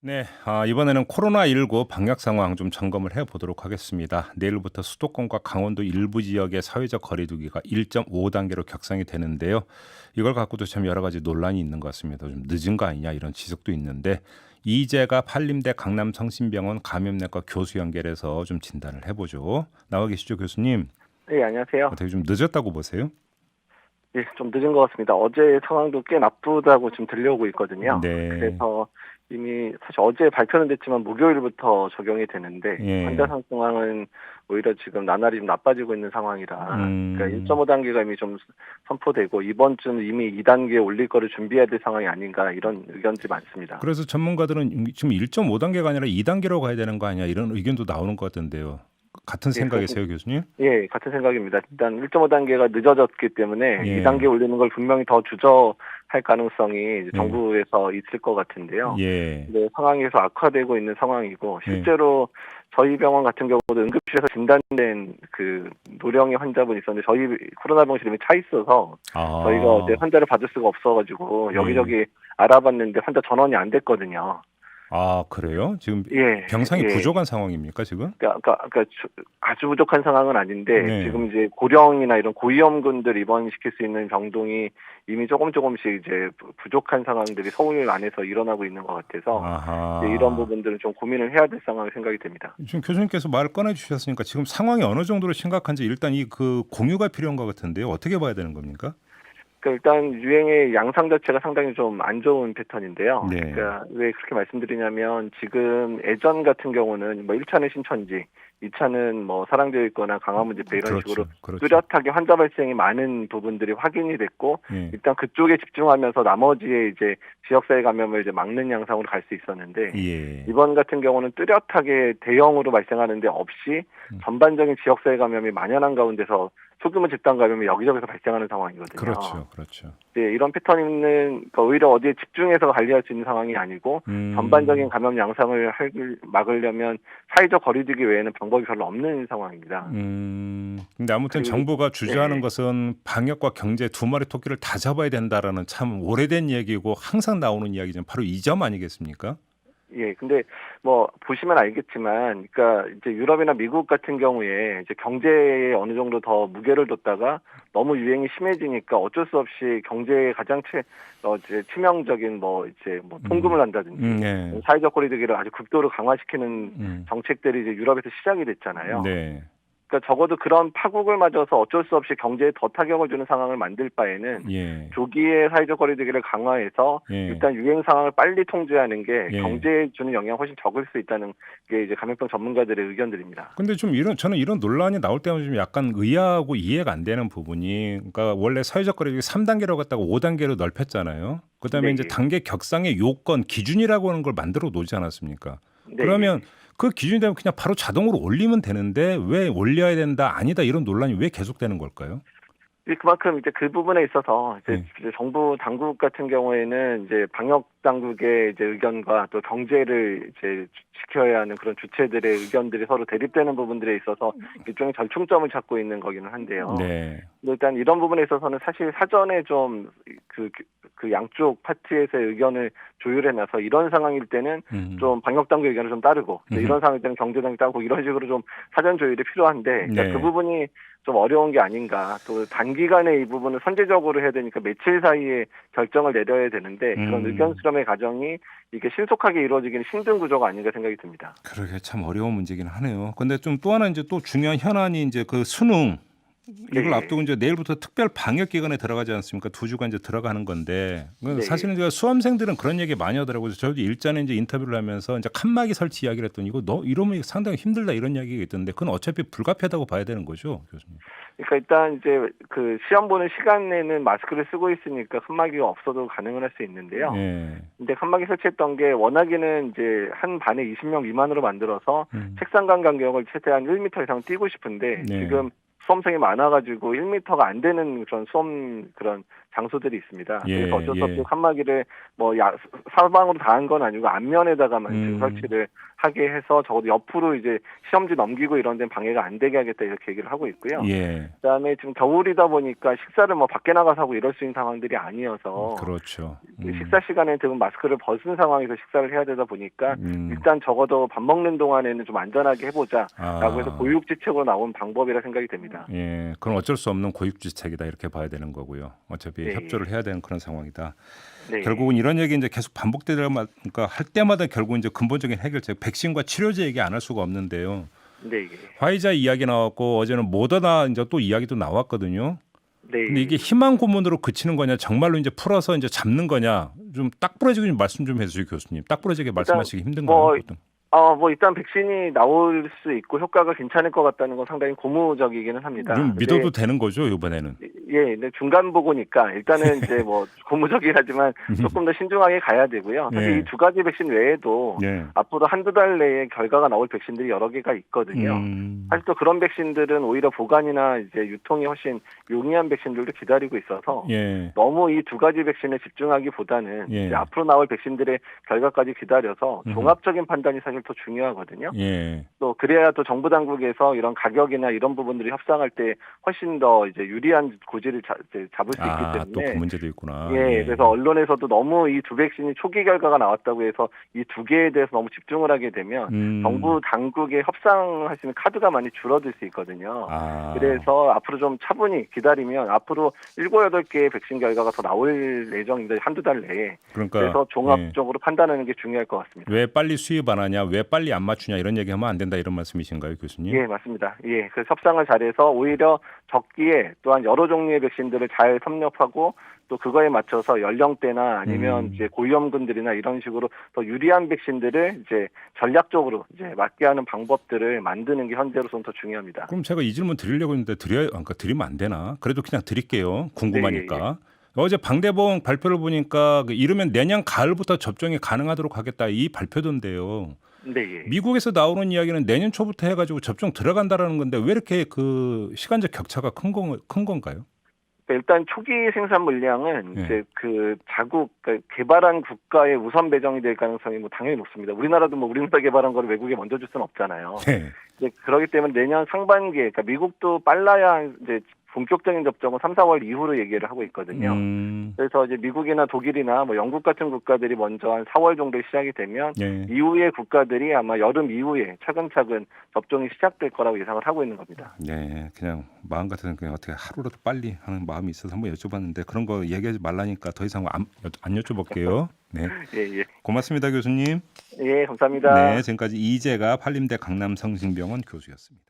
네, 이번에는 코로나19 방역 상황 좀 점검을 해보도록 하겠습니다. 내일부터 수도권과 강원도 일부 지역의 사회적 거리두기가 1.5단계로 격상이 되는데요. 이걸 갖고도 참 여러 가지 논란이 있는 것 같습니다. 좀 늦은 거 아니냐 이런 지적도 있는데 이재가 한림대 강남성심병원 감염내과 교수 연결해서 좀 진단을 해보죠. 나와 계시죠, 교수님? 네, 안녕하세요. 어떻게 좀 늦었다고 보세요? 예, 좀 늦은 것 같습니다. 어제 상황도 꽤 나쁘다고 지금 들려오고 있거든요. 네, 그래서 이미 사실 어제 발표는 됐지만 목요일부터 적용이 되는데 환자 예, 상황은 오히려 지금 나날이 좀 나빠지고 있는 상황이라 그러니까 음. 1.5단계가 이미 좀 선포되고 이번 주는 이미 2단계에 올릴 거를 준비해야 될 상황이 아닌가 이런 의견들이 많습니다. 그래서 전문가들은 지금 1.5단계가 아니라 2단계로 가야 되는 거 아니야 이런 의견도 나오는 것 같은데요. 같은 예, 생각이세요, 교수님? 예, 같은 생각입니다. 일단 1.5단계가 늦어졌기 때문에 예, 2단계 올리는 걸 분명히 더 주저할 가능성이 이제 예, 정부에서 있을 것 같은데요. 예, 근데 상황이 계속 악화되고 있는 상황이고 예. 실제로 저희 병원 같은 경우도 응급실에서 진단된 그 노령의 환자분이 있었는데 저희 코로나 병실이 차 있어서 저희가 어제 아, 환자를 받을 수가 없어가지고 예. 여기저기 알아봤는데 환자 전원이 안 됐거든요. 그래요? 지금 예, 병상이 예. 부족한 상황입니까, 지금? 아주 부족한 상황은 아닌데 네. 지금 이제 고령이나 이런 고위험군들 입원시킬 수 있는 병동이 이미 조금씩 이제 부족한 상황들이 서울 안에서 일어나고 있는 것 같아서 이제 이런 아하. 부분들은 좀 고민을 해야 될 상황이 생각이 됩니다. 지금 교수님께서 말을 꺼내 주셨으니까 지금 상황이 어느 정도로 심각한지 일단 이 그 공유가 필요한 것 같은데요. 어떻게 봐야 되는 겁니까? 그러니까 일단 유행의 양상 자체가 상당히 좀 안 좋은 패턴인데요. 네. 그러니까 왜 그렇게 말씀드리냐면 지금 예전 같은 경우는 뭐 1차는 신천지, 2차는 뭐 사랑제일 거나 강화문 집회 이런 식으로 그렇죠. 그렇죠. 뚜렷하게 환자 발생이 많은 부분들이 확인이 됐고 예. 일단 그쪽에 집중하면서 나머지의 이제 지역사회 감염을 이제 막는 양상으로 갈 수 있었는데 예. 이번 같은 경우는 뚜렷하게 대형으로 발생하는데 없이 음. 전반적인 지역사회 감염이 만연한 가운데서 소규모 집단 감염이 여기저기서 발생하는 상황이거든요. 그렇죠. 그렇죠. 네, 이런 패턴은 그러니까 오히려 어디에 집중해서 관리할 수 있는 상황이 아니고 전반적인 음. 감염 양상을 막으려면 사회적 거리두기 외에는 방법이 별로 없는 상황입니다. 근데 아무튼 그리고 정부가 주저하는 네, 것은 방역과 경제 두 마리 토끼를 다 잡아야 된다라는 참 오래된 얘기고 항상 나오는 이야기죠. 바로 이 점 아니겠습니까? 예, 근데 뭐 보시면 알겠지만, 그러니까 이제 유럽이나 미국 같은 경우에 이제 경제에 어느 정도 더 무게를 뒀다가 너무 유행이 심해지니까 어쩔 수 없이 경제에 가장 이제 치명적인 뭐 이제 뭐 음. 통금을 한다든지 네. 사회적 거리두기를 아주 극도로 강화시키는 음. 정책들이 이제 유럽에서 시작이 됐잖아요. 네. 그러니까 적어도 그런 파국을 맞아서 어쩔 수 없이 경제에 더 타격을 주는 상황을 만들 바에는 예. 조기에 사회적 거리두기를 강화해서 예. 일단 유행 상황을 빨리 통제하는 게 예. 경제에 주는 영향이 훨씬 적을 수 있다는 게 이제 감염병 전문가들의 의견들입니다. 근데 좀 저는 이런 논란이 나올 때마다 좀 약간 의아하고 이해가 안 되는 부분이 그러니까 원래 사회적 거리두기 3단계로 갔다가 5단계로 넓혔잖아요. 그다음에 네, 이제 예. 단계 격상의 요건 기준이라고 하는 걸 만들어 놓지 않았습니까? 네, 그러면 예. 그 기준이 되면 그냥 바로 자동으로 올리면 되는데 왜 올려야 된다 아니다 이런 논란이 왜 계속되는 걸까요? 그만큼 이제 그 부분에 있어서 예. 이제 정부 당국 같은 경우에는 이제 방역 당국의 이제 의견과 또 경제를 이제 지켜야 하는 그런 주체들의 의견들이 서로 대립되는 부분들에 있어서 일종의 절충점을 찾고 있는 거기는 한데요. 네. 근데 일단 이런 부분에 있어서는 사실 사전에 좀 그 양쪽 파트에서의 의견을 조율해놔서 이런 상황일 때는 음. 좀 방역당국 의견을 좀 따르고 또 음흠. 이런 상황일 때는 경제당국 따르고 이런 식으로 좀 사전 조율이 필요한데 그러니까 그 네. 부분이 좀 어려운 게 아닌가. 또 단기간에 이 부분을 선제적으로 해야 되니까 며칠 사이에 결정을 내려야 되는데 그런 의견 음. 수렴의 과정이 이게 신속하게 이루어지기는 힘든 구조가 아닌가 생각이 듭니다. 그러게 참 어려운 문제긴 하네요. 근데 좀 또 하나 이제 또 중요한 현안이 이제 그 수능 네, 이걸 앞두고 예. 이제 내일부터 특별 방역 기간에 들어가지 않습니까? 2주간 이제 들어가는 건데 네, 사실은 예. 제가 수험생들은 그런 얘기 많이 하더라고요. 저도 일전에 이제 인터뷰를 하면서 이제 칸막이 설치 이야기를 했더니 이거 너 이러면 상당히 힘들다 이런 이야기가 있던데 그건 어차피 불가피하다고 봐야 되는 거죠, 교수님. 그러니까 일단 이제 그 시험 보는 시간에는 마스크를 쓰고 있으니까 칸막이가 없어도 가능은 할 수 있는데요. 예. 근데 칸막이 설치했던 게 워낙에는 이제 한 반에 20명 미만으로 만들어서 음. 책상 간 간격을 최대한 1m 이상 띄고 싶은데 네. 지금 수험생이 많아가지고 1m가 안 되는 그런 수험 그런 장소들이 있습니다. 예, 그래서 어쩔 수 없이 예. 칸막이를 사방으로 다 한 건 아니고 앞면에다가만 지금 음. 설치를 하게 해서 적어도 옆으로 이제 시험지 넘기고 이런 데는 방해가 안 되게 하겠다 이렇게 얘기를 하고 있고요. 예. 그다음에 지금 겨울이다 보니까 식사를 뭐 밖에 나가서 하고 이럴 수 있는 상황들이 아니어서 그렇죠. 식사 시간에 지금 마스크를 벗은 상황에서 식사를 해야 되다 보니까 음. 일단 적어도 밥 먹는 동안에는 좀 안전하게 해보자라고 해서 아. 고육지책으로 나온 방법이라 생각이 됩니다. 예, 그건 어쩔 수 없는 고육지책이다 이렇게 봐야 되는 거고요. 어차피 네. 협조를 해야 되는 그런 상황이다. 네. 결국은 이런 얘기 이제 계속 반복되다 그러니까 할 때마다 결국 이제 근본적인 해결책, 백신과 치료제 얘기 안 할 수가 없는데요. 네. 예. 화이자 이야기 나왔고 어제는 모더나 이제 또 이야기도 나왔거든요. 네. 근데 이게 희망 고문으로 그치는 거냐, 정말로 이제 풀어서 이제 잡는 거냐, 좀 딱 부러지게 좀 말씀 좀 해주세요, 교수님. 딱 부러지게 말씀하시기 힘든가요? 보통? 일단 백신이 나올 수 있고 효과가 괜찮을 것 같다는 건 상당히 고무적이기는 합니다. 좀 근데 믿어도 되는 거죠 이번에는? 예, 근데 중간 보고니까 일단은 이제 뭐 고무적이긴 하지만 조금 더 신중하게 가야 되고요. 사실 예. 이 두 가지 백신 외에도 예. 앞으로 한두 달 내에 결과가 나올 백신들이 여러 개가 있거든요. 사실 또 그런 백신들은 오히려 보관이나 이제 유통이 훨씬 용이한 백신들도 기다리고 있어서 예. 너무 이 두 가지 백신에 집중하기보다는 예. 이제 앞으로 나올 백신들의 결과까지 기다려서 종합적인 판단이 사실 더 중요하거든요. 예. 또 그래야 또 정부 당국에서 이런 가격이나 이런 부분들이 협상할 때 훨씬 더 이제 유리한 고지를 이제 잡을 수 있기 또 그 때문에 문제도 있구나. 예, 그래서 언론에서도 너무 이 두 백신이 초기 결과가 나왔다고 해서 이 두 개에 대해서 너무 집중을 하게 되면 정부 당국의 협상할 수 있는 카드가 많이 줄어들 수 있거든요. 그래서 앞으로 좀 차분히 기다리면 앞으로 7, 8개의 백신 결과가 더 나올 예정인데 한두 달 내에. 그러니까 그래서 종합적으로 판단하는 게 중요할 것 같습니다. 왜 빨리 수입 안 하냐, 왜 빨리 안 맞추냐 이런 얘기하면 안 된다 이런 말씀이신가요, 교수님? 예, 맞습니다. 예, 그래서 협상을 잘해서 오히려 적기에 또한 여러 종류의 백신들을 잘 섭렵하고 또 그거에 맞춰서 연령대나 아니면 이제 고위험군들이나 이런 식으로 더 유리한 백신들을 이제 전략적으로 이제 맞게 하는 방법들을 만드는 게 현재로서는 더 중요합니다. 그럼 제가 이 질문 드리려고 했는데 그러니까 드리면 안 되나? 그래도 그냥 드릴게요. 궁금하니까. 네, 어제 방대본 발표를 보니까 이르면 내년 가을부터 접종이 가능하도록 하겠다 이 발표던데요. 네, 예. 미국에서 나오는 이야기는 내년 초부터 해가지고 접종 들어간다라는 건데 왜 이렇게 그 시간적 격차가 큰 건가요? 일단 초기 생산 물량은 예. 이제 그 그러니까 개발한 국가에 우선 배정이 될 가능성이 뭐 당연히 높습니다. 우리나라도 뭐 우리나라 개발한 거를 외국에 먼저 줄 수는 없잖아요. 네. 이제 그렇기 때문에 내년 상반기에, 그러니까 미국도 빨라야 이제 본격적인 접종은 3, 4월 이후로 얘기를 하고 있거든요. 그래서 이제 미국이나 독일이나 뭐 영국 같은 국가들이 먼저 한 4월 정도에 시작이 되면 예. 이후의 국가들이 아마 여름 이후에 차근차근 접종이 시작될 거라고 예상을 하고 있는 겁니다. 네, 그냥 마음 같아서는 그냥 어떻게 하루라도 빨리 하는 마음이 있어서 한번 여쭤봤는데 그런 거 얘기하지 말라니까 더 이상 안 여쭤볼게요. 네, 예, 예. 고맙습니다, 교수님. 예, 감사합니다. 네, 지금까지 이재가 한림대 강남성심병원 교수였습니다.